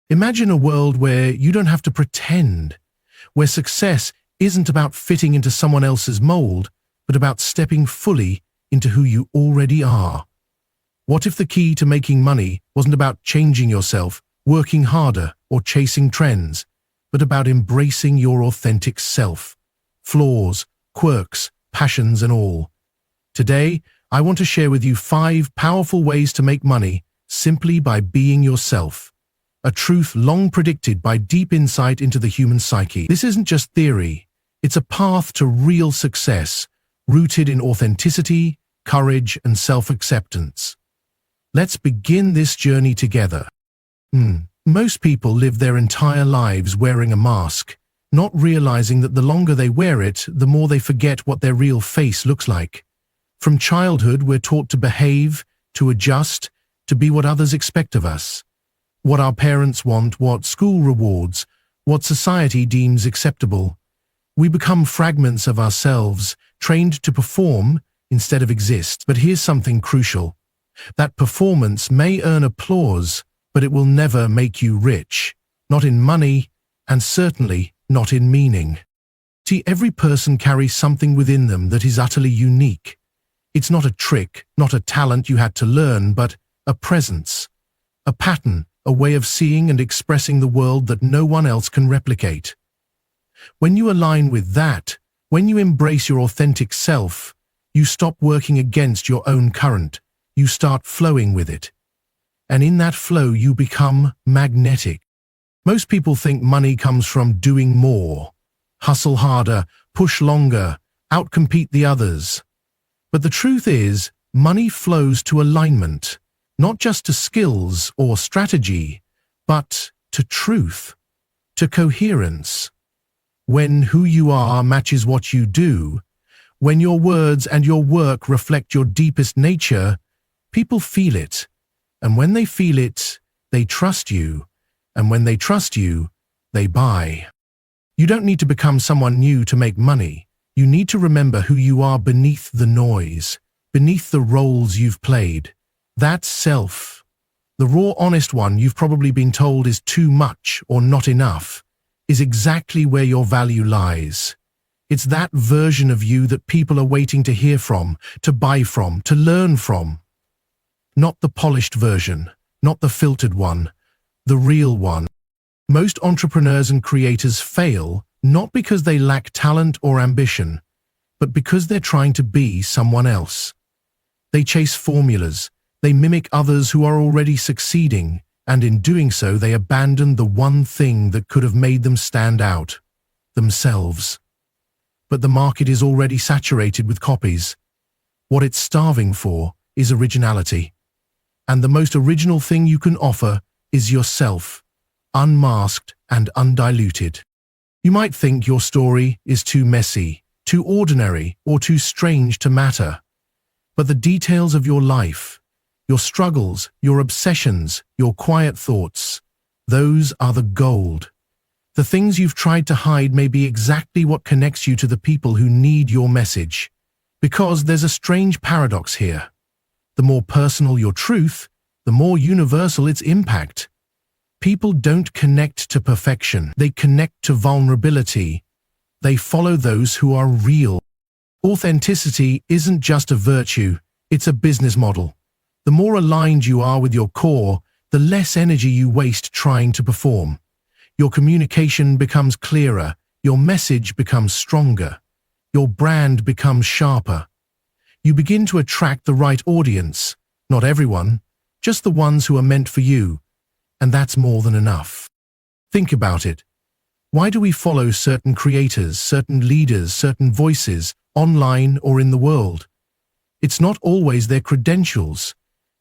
Imagine a world where you don't have to pretend, where success isn't about fitting into someone else's mold, but about stepping fully into who you already are. What if the key to making money wasn't about changing yourself, working harder, or chasing trends, but about embracing your authentic self? Flaws, quirks, passions, and all. Today, I want to share with you 5 powerful ways to make money simply by being yourself. A truth long predicted by deep insight into the human psyche. This isn't just theory, it's a path to real success, rooted in authenticity, courage, and self-acceptance. Let's begin this journey together. Most people live their entire lives wearing a mask, not realizing that the longer they wear it, the more they forget what their real face looks like. From childhood, we're taught to behave, to adjust, to be what others expect of us. What our parents want, what school rewards, what society deems acceptable. We become fragments of ourselves, trained to perform instead of exist. But here's something crucial. That performance may earn applause, but it will never make you rich. Not in money, and certainly not in meaning. See, every person carries something within them that is utterly unique. It's not a trick, not a talent you had to learn, but a presence, a pattern, a way of seeing and expressing the world that no one else can replicate. When you align with that, when you embrace your authentic self, you stop working against your own current. You start flowing with it. And in that flow, you become magnetic. Most people think money comes from doing more, hustle harder, push longer, outcompete the others. But the truth is, money flows to alignment, not just to skills or strategy, but to truth, to coherence. When who you are matches what you do, when your words and your work reflect your deepest nature, people feel it. And when they feel it, they trust you. And when they trust you, they buy. You don't need to become someone new to make money. You need to remember who you are beneath the noise, beneath the roles you've played. That self, the raw, honest one you've probably been told is too much or not enough, is exactly where your value lies. It's that version of you that people are waiting to hear from, to buy from, to learn from. Not the polished version, not the filtered one, the real one. Most entrepreneurs and creators fail not because they lack talent or ambition, but because they're trying to be someone else. They chase formulas, they mimic others who are already succeeding, and in doing so they abandon the one thing that could have made them stand out, themselves. But the market is already saturated with copies. What it's starving for is originality. And the most original thing you can offer is yourself, unmasked and undiluted. You might think your story is too messy, too ordinary, or too strange to matter. But the details of your life, your struggles, your obsessions, your quiet thoughts, those are the gold. The things you've tried to hide may be exactly what connects you to the people who need your message. Because there's a strange paradox here. The more personal your truth, the more universal its impact. People don't connect to perfection, they connect to vulnerability. They follow those who are real. Authenticity isn't just a virtue, it's a business model. The more aligned you are with your core, the less energy you waste trying to perform. Your communication becomes clearer, your message becomes stronger, your brand becomes sharper. You begin to attract the right audience, not everyone, just the ones who are meant for you, and that's more than enough. Think about it. Why do we follow certain creators, certain leaders, certain voices, online or in the world? It's not always their credentials.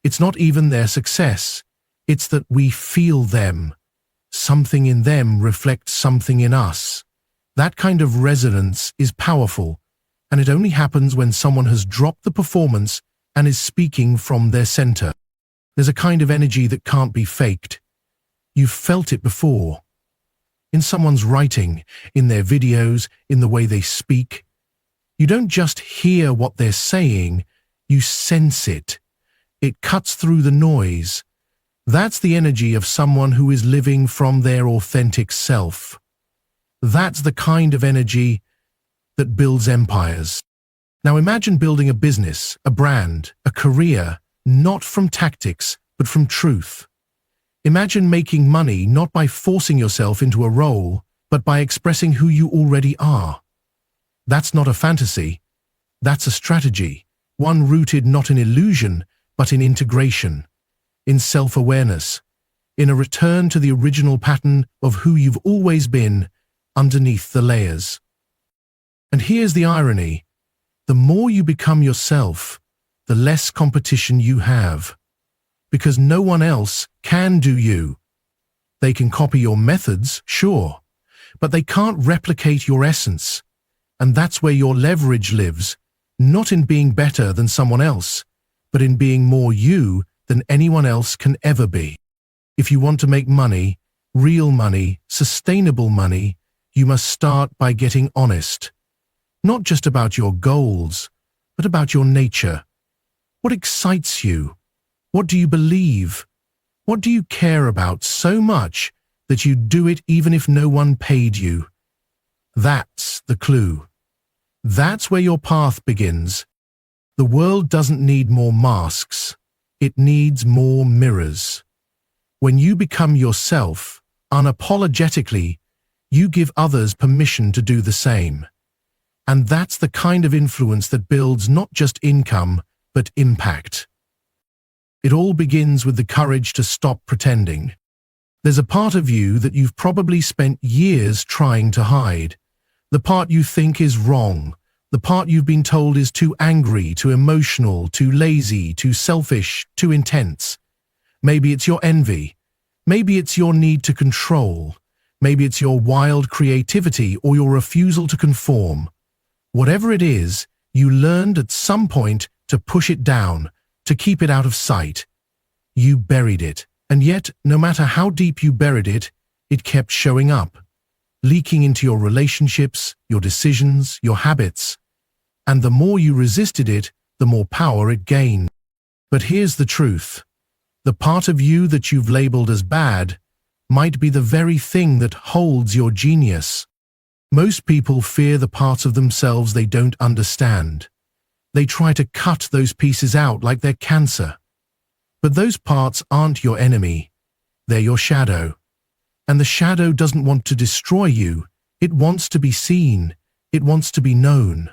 It's not even their success. It's that we feel them. Something in them reflects something in us. That kind of resonance is powerful, and it only happens when someone has dropped the performance and is speaking from their center. There's a kind of energy that can't be faked. You've felt it before. In someone's writing, in their videos, in the way they speak. You don't just hear what they're saying, you sense it. It cuts through the noise. That's the energy of someone who is living from their authentic self. That's the kind of energy that builds empires. Now imagine building a business, a brand, a career, not from tactics, but from truth. Imagine making money not by forcing yourself into a role, but by expressing who you already are. That's not a fantasy. That's a strategy, one rooted not in illusion, but in integration, in self-awareness, in a return to the original pattern of who you've always been underneath the layers. And here's the irony. The more you become yourself, the less competition you have. Because no one else can do you. They can copy your methods, sure, but they can't replicate your essence. And that's where your leverage lives, not in being better than someone else, but in being more you than anyone else can ever be. If you want to make money, real money, sustainable money, you must start by getting honest. Not just about your goals, but about your nature. What excites you? What do you believe? What do you care about so much that you do it even if no one paid you? That's the clue. That's where your path begins. The world doesn't need more masks. It needs more mirrors. When you become yourself, unapologetically, you give others permission to do the same. And that's the kind of influence that builds not just income, but impact. It all begins with the courage to stop pretending. There's a part of you that you've probably spent years trying to hide. The part you think is wrong. The part you've been told is too angry, too emotional, too lazy, too selfish, too intense. Maybe it's your envy. Maybe it's your need to control. Maybe it's your wild creativity or your refusal to conform. Whatever it is, you learned at some point to push it down, to keep it out of sight. You buried it, and yet, no matter how deep you buried it, it kept showing up, leaking into your relationships, your decisions, your habits. And the more you resisted it, the more power it gained. But here's the truth. The part of you that you've labeled as bad might be the very thing that holds your genius. Most people fear the parts of themselves they don't understand. They try to cut those pieces out like they're cancer. But those parts aren't your enemy. They're your shadow. And the shadow doesn't want to destroy you. It wants to be seen. It wants to be known.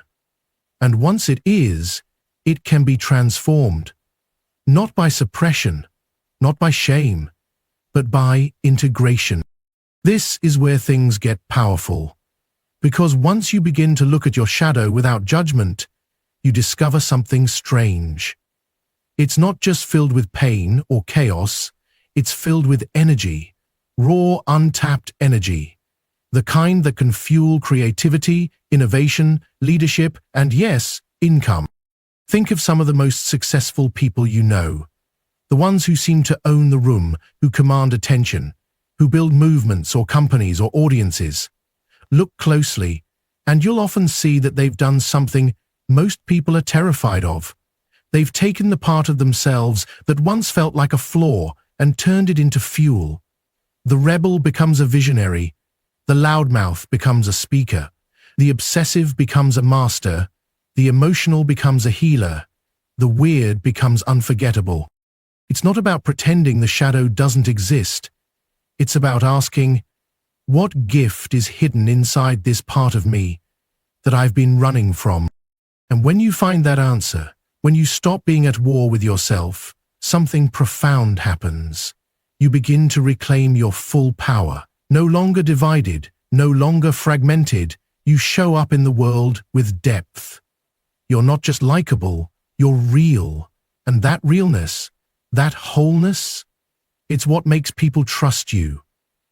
And once it is, it can be transformed. Not by suppression, not by shame, but by integration. This is where things get powerful. Because once you begin to look at your shadow without judgment, you discover something strange. It's not just filled with pain or chaos, it's filled with energy, raw, untapped energy, the kind that can fuel creativity, innovation, leadership, and yes, income. Think of some of the most successful people you know, the ones who seem to own the room, who command attention, who build movements or companies or audiences. Look closely, and you'll often see that they've done something most people are terrified of. They've taken the part of themselves that once felt like a flaw and turned it into fuel. The rebel becomes a visionary. The loudmouth becomes a speaker. The obsessive becomes a master. The emotional becomes a healer. The weird becomes unforgettable. It's not about pretending the shadow doesn't exist. It's about asking, what gift is hidden inside this part of me that I've been running from? And when you find that answer, when you stop being at war with yourself, something profound happens. You begin to reclaim your full power. No longer divided, no longer fragmented, you show up in the world with depth. You're not just likable, you're real. And that realness, that wholeness, it's what makes people trust you.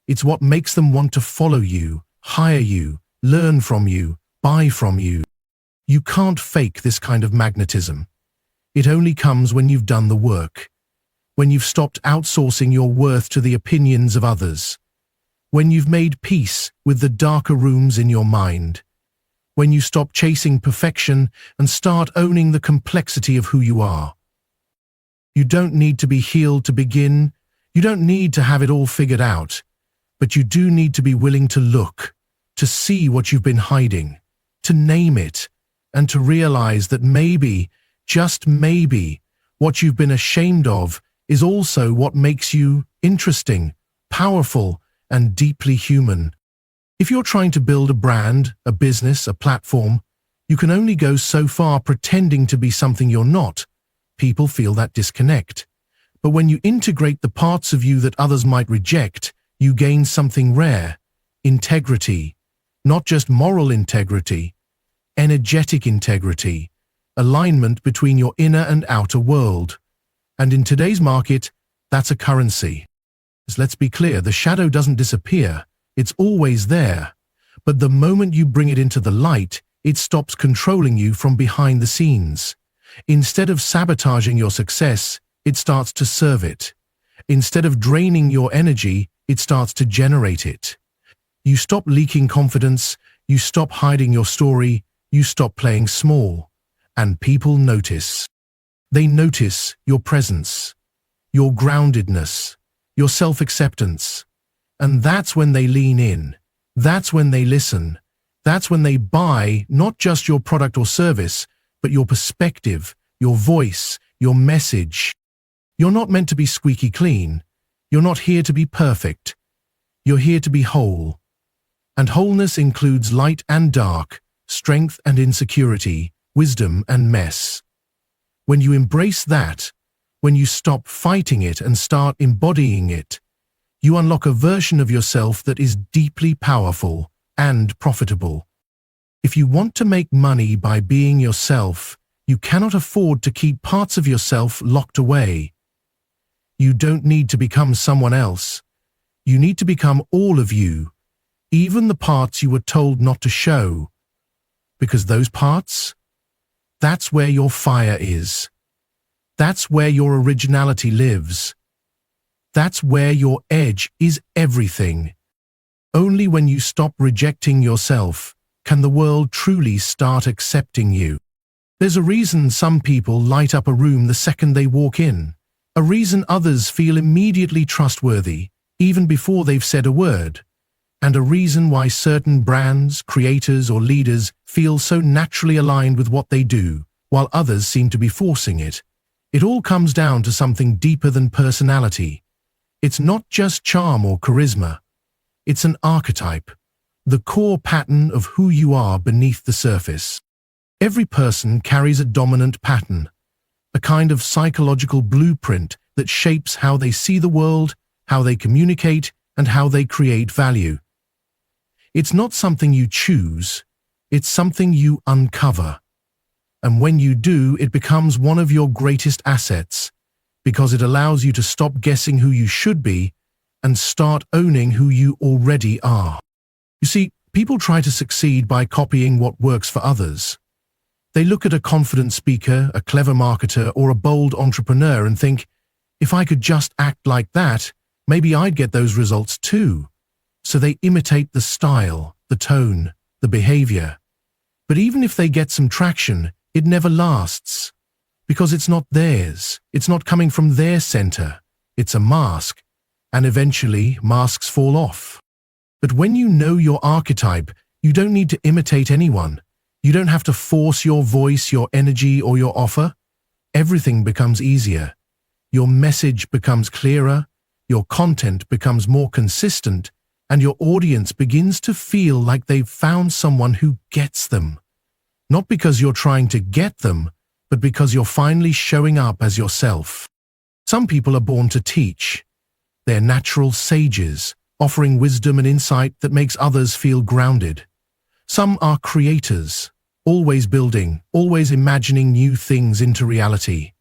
It's what makes them want to follow you, hire you, learn from you, buy from you. You can't fake this kind of magnetism. It only comes when you've done the work, when you've stopped outsourcing your worth to the opinions of others, when you've made peace with the darker rooms in your mind, when you stop chasing perfection and start owning the complexity of who you are. You don't need to be healed to begin. You don't need to have it all figured out, but you do need to be willing to look, to see what you've been hiding, to name it, and to realize that maybe, just maybe, what you've been ashamed of is also what makes you interesting, powerful, and deeply human. If you're trying to build a brand, a business, a platform, you can only go so far pretending to be something you're not. People feel that disconnect. But when you integrate the parts of you that others might reject, you gain something rare: integrity. Not just moral integrity, energetic integrity, alignment between your inner and outer world. And in today's market, that's a currency. Let's be clear, the shadow doesn't disappear. It's always there. But the moment you bring it into the light, it stops controlling you from behind the scenes. Instead of sabotaging your success, it starts to serve it. Instead of draining your energy, it starts to generate it. You stop leaking confidence, you stop hiding your story, you stop playing small. And people notice. They notice your presence, your groundedness, your self-acceptance. And that's when they lean in. That's when they listen. That's when they buy not just your product or service, but your perspective, your voice, your message. You're not meant to be squeaky clean. You're not here to be perfect. You're here to be whole. And wholeness includes light and dark, strength and insecurity, wisdom and mess. When you embrace that, when you stop fighting it and start embodying it, you unlock a version of yourself that is deeply powerful and profitable. If you want to make money by being yourself, you cannot afford to keep parts of yourself locked away. You don't need to become someone else. You need to become all of you, even the parts you were told not to show. Because those parts, that's where your fire is. That's where your originality lives. That's where your edge is everything. Only when you stop rejecting yourself can the world truly start accepting you. There's a reason some people light up a room the second they walk in. A reason others feel immediately trustworthy, even before they've said a word. And a reason why certain brands, creators, or leaders feel so naturally aligned with what they do, while others seem to be forcing it. It all comes down to something deeper than personality. It's not just charm or charisma. It's an archetype, the core pattern of who you are beneath the surface. Every person carries a dominant pattern, a kind of psychological blueprint that shapes how they see the world, how they communicate, and how they create value. It's not something you choose, it's something you uncover. And when you do, it becomes one of your greatest assets, because it allows you to stop guessing who you should be and start owning who you already are. You see, people try to succeed by copying what works for others. They look at a confident speaker, a clever marketer, or a bold entrepreneur and think, if I could just act like that, maybe I'd get those results too. So they imitate the style, the tone, the behavior. But even if they get some traction, it never lasts. Because it's not theirs. It's not coming from their center. It's a mask. And eventually, masks fall off. But when you know your archetype, you don't need to imitate anyone. You don't have to force your voice, your energy, or your offer. Everything becomes easier. Your message becomes clearer, your content becomes more consistent, and your audience begins to feel like they've found someone who gets them. Not because you're trying to get them, but because you're finally showing up as yourself. Some people are born to teach. They're natural sages, offering wisdom and insight that makes others feel grounded. Some are creators, always building, always imagining new things into reality.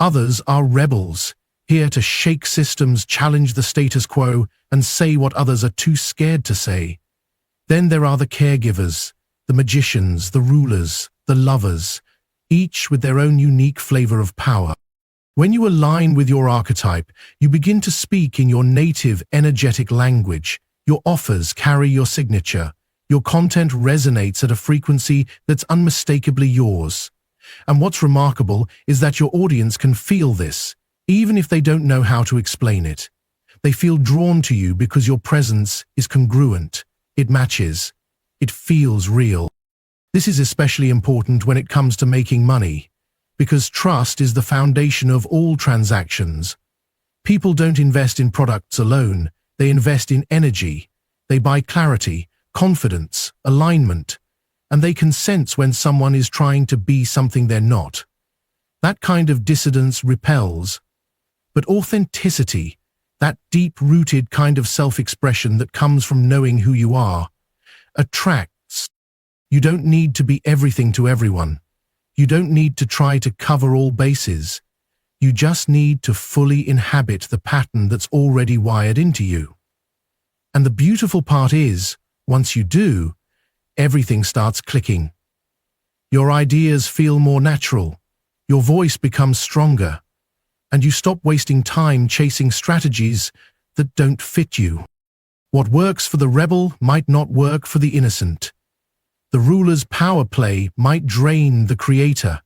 Others are rebels, here to shake systems, challenge the status quo, and say what others are too scared to say. Then there are the caregivers, the magicians, the rulers, the lovers, each with their own unique flavor of power. When you align with your archetype, you begin to speak in your native, energetic language. Your offers carry your signature. Your content resonates at a frequency that's unmistakably yours. And what's remarkable is that your audience can feel this, even if they don't know how to explain it. They feel drawn to you because your presence is congruent. It matches. It feels real. This is especially important when it comes to making money, because trust is the foundation of all transactions. People don't invest in products alone. They invest in energy. They buy clarity, confidence, alignment, and they can sense when someone is trying to be something they're not. That kind of dissidence repels. But authenticity, that deep-rooted kind of self-expression that comes from knowing who you are, attracts. You don't need to be everything to everyone. You don't need to try to cover all bases. You just need to fully inhabit the pattern that's already wired into you. And the beautiful part is, once you do, everything starts clicking. Your ideas feel more natural, your voice becomes stronger, and you stop wasting time chasing strategies that don't fit you. What works for the rebel might not work for the innocent. The ruler's power play might drain the creator,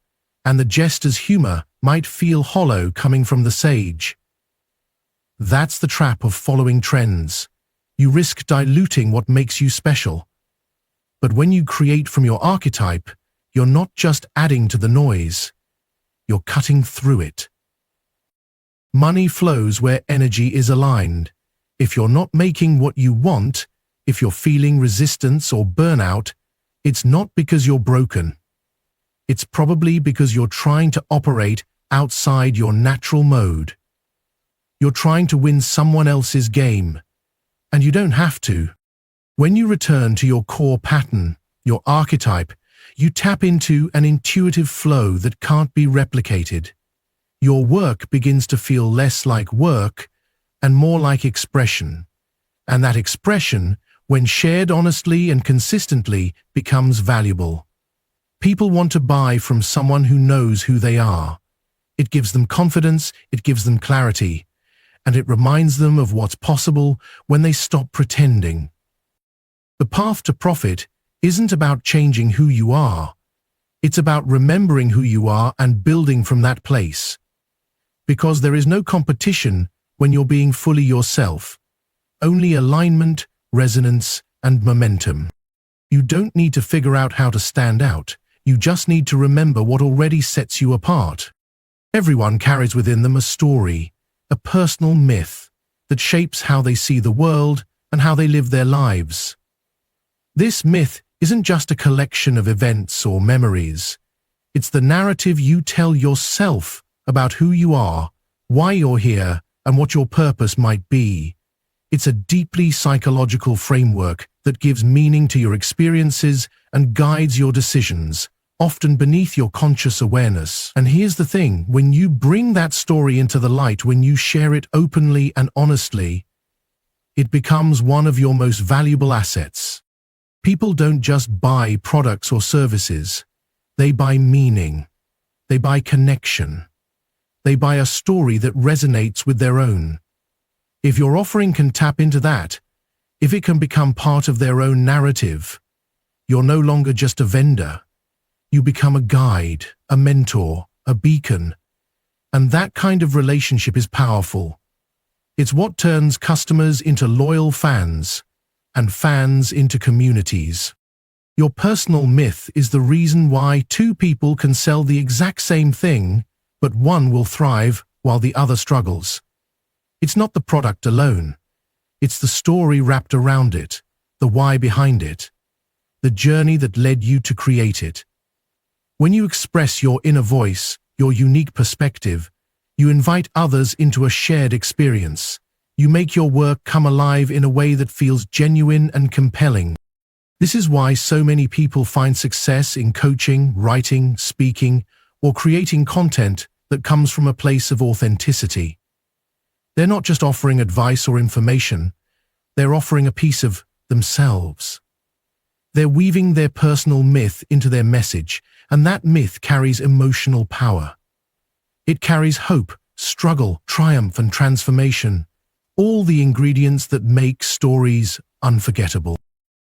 and the jester's humor might feel hollow coming from the sage. That's the trap of following trends. You risk diluting what makes you special. But when you create from your archetype, you're not just adding to the noise, you're cutting through it. Money flows where energy is aligned. If you're not making what you want, if you're feeling resistance or burnout, it's not because you're broken. It's probably because you're trying to operate outside your natural mode. You're trying to win someone else's game, and you don't have to. When you return to your core pattern, your archetype, you tap into an intuitive flow that can't be replicated. Your work begins to feel less like work and more like expression. And that expression, when shared honestly and consistently, becomes valuable. People want to buy from someone who knows who they are. It gives them confidence, it gives them clarity, and it reminds them of what's possible when they stop pretending. The path to profit isn't about changing who you are. It's about remembering who you are and building from that place. Because there is no competition when you're being fully yourself. Only alignment, resonance, and momentum. You don't need to figure out how to stand out. You just need to remember what already sets you apart. Everyone carries within them a story, a personal myth that shapes how they see the world and how they live their lives. This myth isn't just a collection of events or memories. It's the narrative you tell yourself about who you are, why you're here, and what your purpose might be. It's a deeply psychological framework that gives meaning to your experiences and guides your decisions, often beneath your conscious awareness. And here's the thing, when you bring that story into the light, when you share it openly and honestly, it becomes one of your most valuable assets. People don't just buy products or services. They buy meaning. They buy connection. They buy a story that resonates with their own. If your offering can tap into that, if it can become part of their own narrative, you're no longer just a vendor. You become a guide, a mentor, a beacon. And that kind of relationship is powerful. It's what turns customers into loyal fans, and fans into communities. Your personal myth is the reason why two people can sell the exact same thing, but one will thrive while the other struggles. It's not the product alone. It's the story wrapped around it, the why behind it, the journey that led you to create it. When you express your inner voice, your unique perspective, you invite others into a shared experience. You make your work come alive in a way that feels genuine and compelling. This is why so many people find success in coaching, writing, speaking, or creating content that comes from a place of authenticity. They're not just offering advice or information, they're offering a piece of themselves. They're weaving their personal myth into their message, and that myth carries emotional power. It carries hope, struggle, triumph, and transformation, all the ingredients that make stories unforgettable.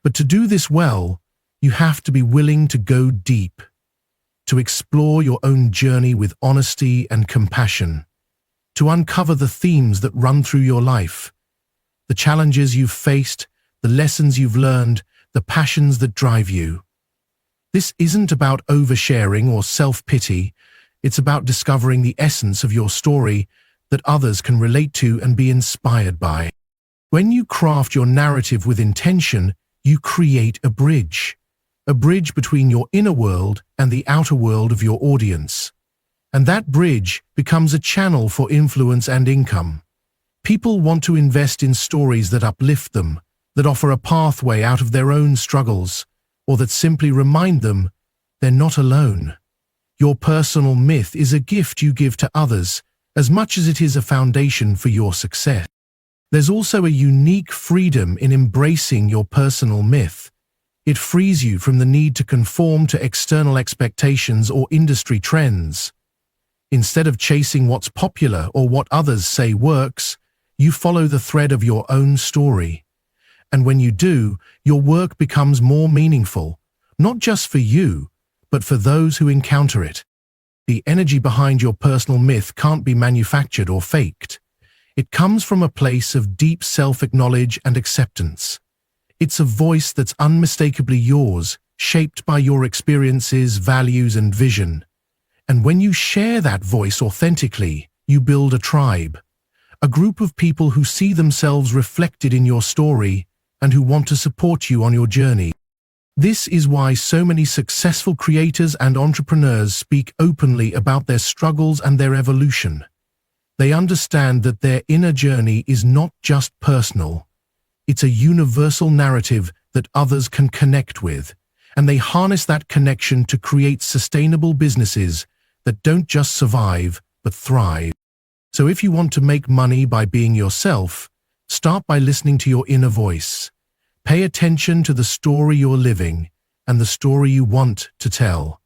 But to do this well, you have to be willing to go deep, to explore your own journey with honesty and compassion, to uncover the themes that run through your life, the challenges you've faced, the lessons you've learned, the passions that drive you. This isn't about oversharing or self-pity. It's about discovering the essence of your story that others can relate to and be inspired by. When you craft your narrative with intention, you create a bridge between your inner world and the outer world of your audience. And that bridge becomes a channel for influence and income. People want to invest in stories that uplift them, that offer a pathway out of their own struggles, or that simply remind them they're not alone. Your personal myth is a gift you give to others, as much as it is a foundation for your success. There's also a unique freedom in embracing your personal myth. It frees you from the need to conform to external expectations or industry trends. Instead of chasing what's popular or what others say works, you follow the thread of your own story. And when you do, your work becomes more meaningful, not just for you, but for those who encounter it. The energy behind your personal myth can't be manufactured or faked. It comes from a place of deep self-acknowledge and acceptance. It's a voice that's unmistakably yours, shaped by your experiences, values, and vision. And when you share that voice authentically, you build a tribe, a group of people who see themselves reflected in your story and who want to support you on your journey. This is why so many successful creators and entrepreneurs speak openly about their struggles and their evolution. They understand that their inner journey is not just personal. It's a universal narrative that others can connect with, and they harness that connection to create sustainable businesses that don't just survive, but thrive. So if you want to make money by being yourself, start by listening to your inner voice. Pay attention to the story you're living and the story you want to tell.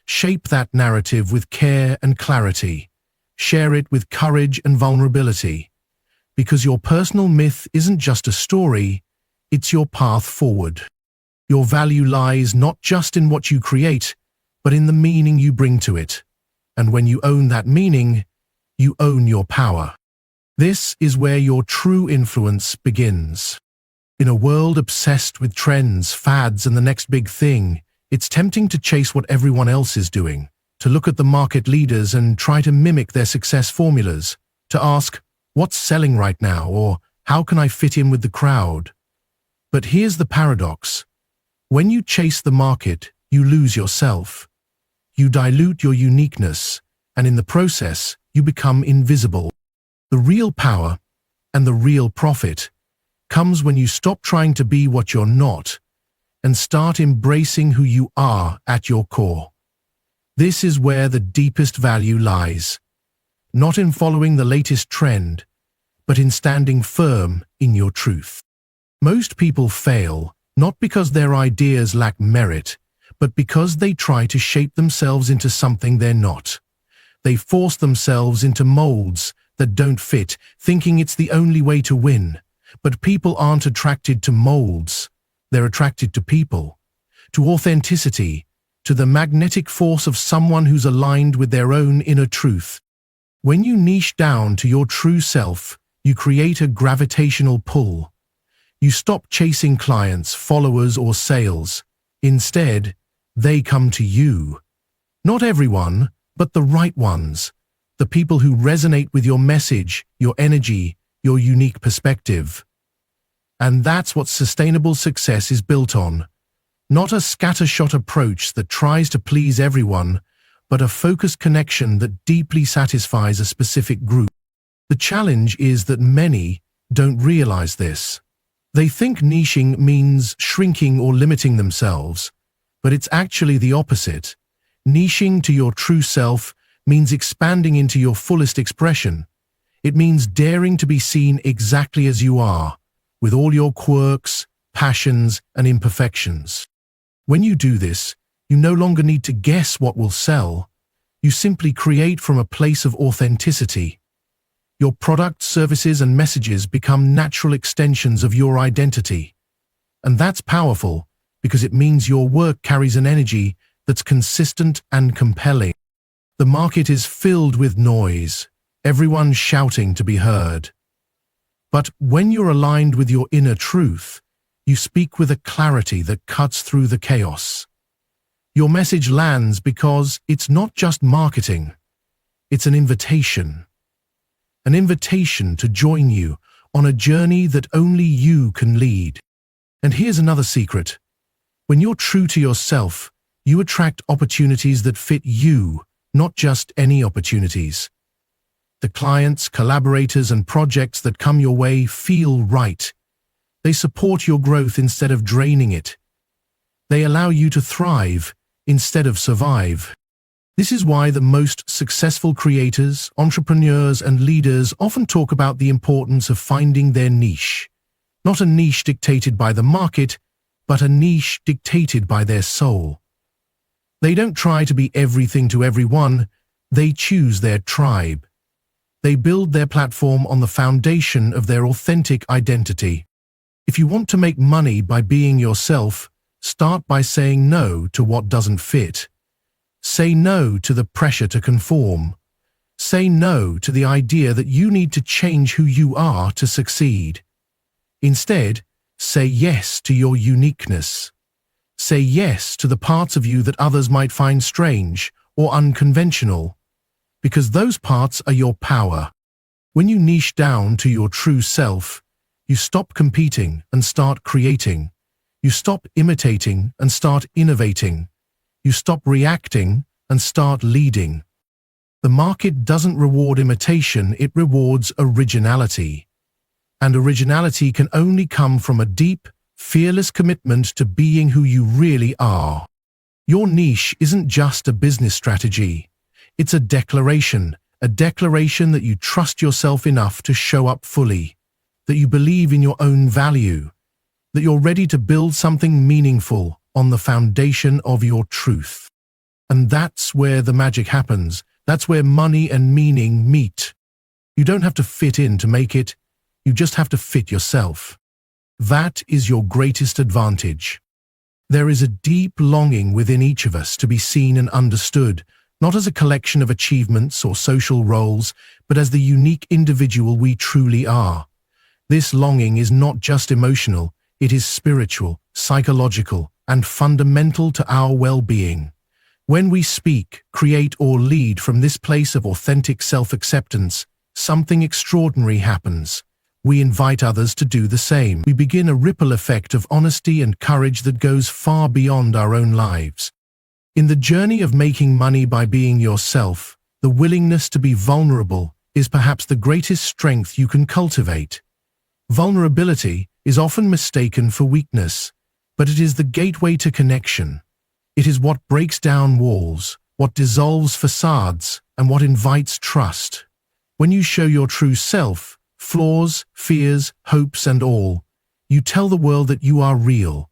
Shape that narrative with care and clarity. Share it with courage and vulnerability. Because your personal myth isn't just a story, it's your path forward. Your value lies not just in what you create, but in the meaning you bring to it. And when you own that meaning, you own your power. This is where your true influence begins. In a world obsessed with trends, fads, and the next big thing, it's tempting to chase what everyone else is doing, to look at the market leaders and try to mimic their success formulas, to ask, what's selling right now, or how can I fit in with the crowd? But here's the paradox. When you chase the market, you lose yourself. You dilute your uniqueness, and in the process, you become invisible. The real power and the real profit comes when you stop trying to be what you're not and start embracing who you are at your core. This is where the deepest value lies, not in following the latest trend, but in standing firm in your truth. Most people fail, not because their ideas lack merit, but because they try to shape themselves into something they're not. They force themselves into molds that don't fit, thinking it's the only way to win. But people aren't attracted to molds. They're attracted to people, to authenticity, to the magnetic force of someone who's aligned with their own inner truth. When you niche down to your true self, you create a gravitational pull. You stop chasing clients, followers, or sales. Instead, they come to you. Not everyone, but the right ones. The people who resonate with your message, your energy, your unique perspective. And that's what sustainable success is built on. Not a scattershot approach that tries to please everyone, but a focused connection that deeply satisfies a specific group. The challenge is that many don't realize this. They think niching means shrinking or limiting themselves, but it's actually the opposite. Niching to your true self means expanding into your fullest expression. It means daring to be seen exactly as you are, with all your quirks, passions, and imperfections. When you do this, you no longer need to guess what will sell. You simply create from a place of authenticity. Your products, services, and messages become natural extensions of your identity. And that's powerful because it means your work carries an energy that's consistent and compelling. The market is filled with noise, everyone shouting to be heard. But when you're aligned with your inner truth, you speak with a clarity that cuts through the chaos. Your message lands because it's not just marketing, it's an invitation. An invitation to join you on a journey that only you can lead. And here's another secret. When you're true to yourself, you attract opportunities that fit you, not just any opportunities. The clients, collaborators, and projects that come your way feel right. They support your growth instead of draining it. They allow you to thrive instead of survive. This is why the most successful creators, entrepreneurs, and leaders often talk about the importance of finding their niche. Not a niche dictated by the market, but a niche dictated by their soul. They don't try to be everything to everyone, they choose their tribe. They build their platform on the foundation of their authentic identity. If you want to make money by being yourself, start by saying no to what doesn't fit. Say no to the pressure to conform. Say no to the idea that you need to change who you are to succeed. Instead, say yes to your uniqueness. Say yes to the parts of you that others might find strange or unconventional, because those parts are your power. When you niche down to your true self, you stop competing and start creating. You stop imitating and start innovating. You stop reacting and start leading. The market doesn't reward imitation, it rewards originality. And originality can only come from a deep, fearless commitment to being who you really are. Your niche isn't just a business strategy. It's a declaration that you trust yourself enough to show up fully, that you believe in your own value, that you're ready to build something meaningful on the foundation of your truth. And that's where the magic happens. That's where money and meaning meet. You don't have to fit in to make it. You just have to fit yourself. That is your greatest advantage. There is a deep longing within each of us to be seen and understood, not as a collection of achievements or social roles, but as the unique individual we truly are. This longing is not just emotional, it is spiritual, psychological, and fundamental to our well-being. When we speak, create, or lead from this place of authentic self-acceptance, something extraordinary happens. We invite others to do the same. We begin a ripple effect of honesty and courage that goes far beyond our own lives. In the journey of making money by being yourself, the willingness to be vulnerable is perhaps the greatest strength you can cultivate. Vulnerability is often mistaken for weakness, but it is the gateway to connection. It is what breaks down walls, what dissolves facades, and what invites trust. When you show your true self, flaws, fears, hopes, and all, you tell the world that you are real.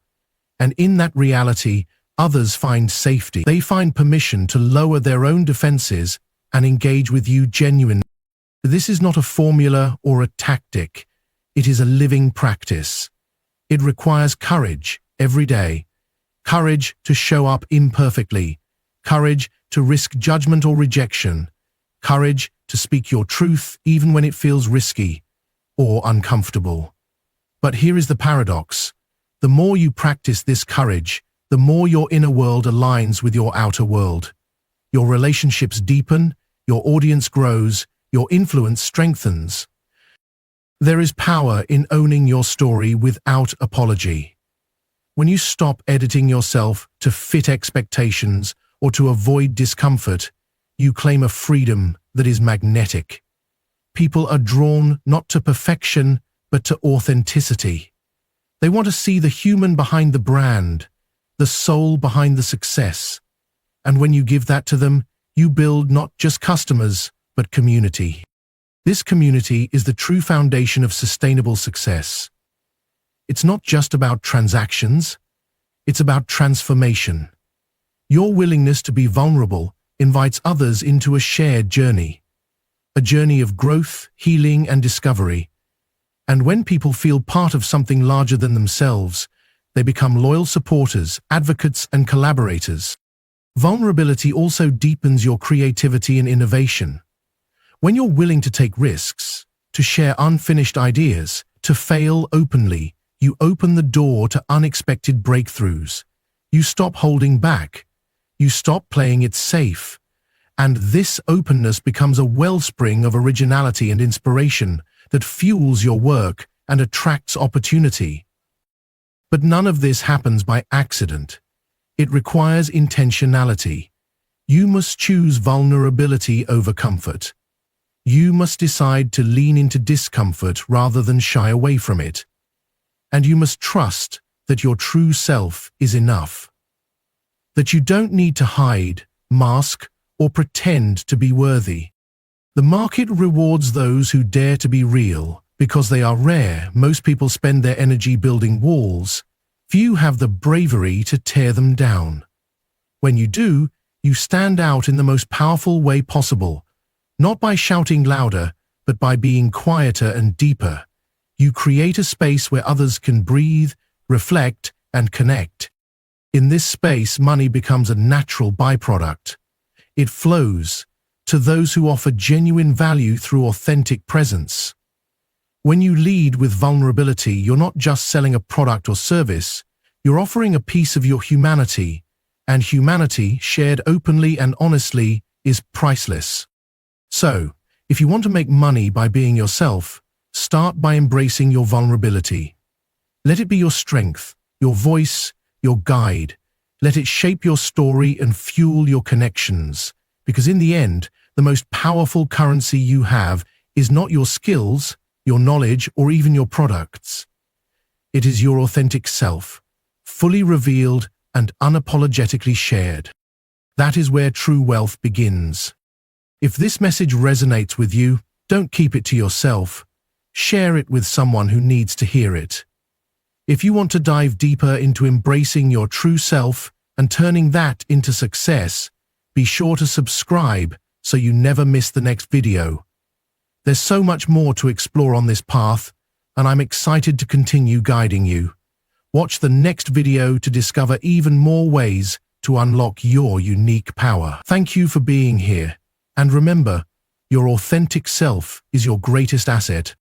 And in that reality, others find safety. They find permission to lower their own defenses and engage with you genuinely. This is not a formula or a tactic. It is a living practice. It requires courage every day. Courage to show up imperfectly. Courage to risk judgment or rejection. Courage to speak your truth even when it feels risky or uncomfortable. But here is the paradox. The more you practice this courage, the more your inner world aligns with your outer world. Your relationships deepen, your audience grows, your influence strengthens. There is power in owning your story without apology. When you stop editing yourself to fit expectations or to avoid discomfort, you claim a freedom that is magnetic. People are drawn not to perfection, but to authenticity. They want to see the human behind the brand, the soul behind the success. And when you give that to them, you build not just customers, but community. This community is the true foundation of sustainable success. It's not just about transactions, it's about transformation. Your willingness to be vulnerable invites others into a shared journey. A journey of growth, healing, and discovery. And when people feel part of something larger than themselves, they become loyal supporters, advocates, and collaborators. Vulnerability also deepens your creativity and innovation. When you're willing to take risks, to share unfinished ideas, to fail openly. You open the door to unexpected breakthroughs. You stop holding back. You stop playing it safe. And this openness becomes a wellspring of originality and inspiration that fuels your work and attracts opportunity. But none of this happens by accident. It requires intentionality. You must choose vulnerability over comfort. You must decide to lean into discomfort rather than shy away from it. And you must trust that your true self is enough. That you don't need to hide, mask, or pretend to be worthy. The market rewards those who dare to be real. Because they are rare, most people spend their energy building walls. Few have the bravery to tear them down. When you do, you stand out in the most powerful way possible, not by shouting louder, but by being quieter and deeper. You create a space where others can breathe, reflect, and connect. In this space, money becomes a natural byproduct. It flows to those who offer genuine value through authentic presence. When you lead with vulnerability, you're not just selling a product or service, you're offering a piece of your humanity, and humanity, shared openly and honestly, is priceless. So, if you want to make money by being yourself, start by embracing your vulnerability. Let it be your strength, your voice, your guide. Let it shape your story and fuel your connections, because in the end, the most powerful currency you have is not your skills, your knowledge, or even your products. It is your authentic self, fully revealed and unapologetically shared. That is where true wealth begins. If this message resonates with you, don't keep it to yourself. Share it with someone who needs to hear it. If you want to dive deeper into embracing your true self and turning that into success, be sure to subscribe so you never miss the next video. There's so much more to explore on this path, and I'm excited to continue guiding you. Watch the next video to discover even more ways to unlock your unique power. Thank you for being here, and remember, your authentic self is your greatest asset.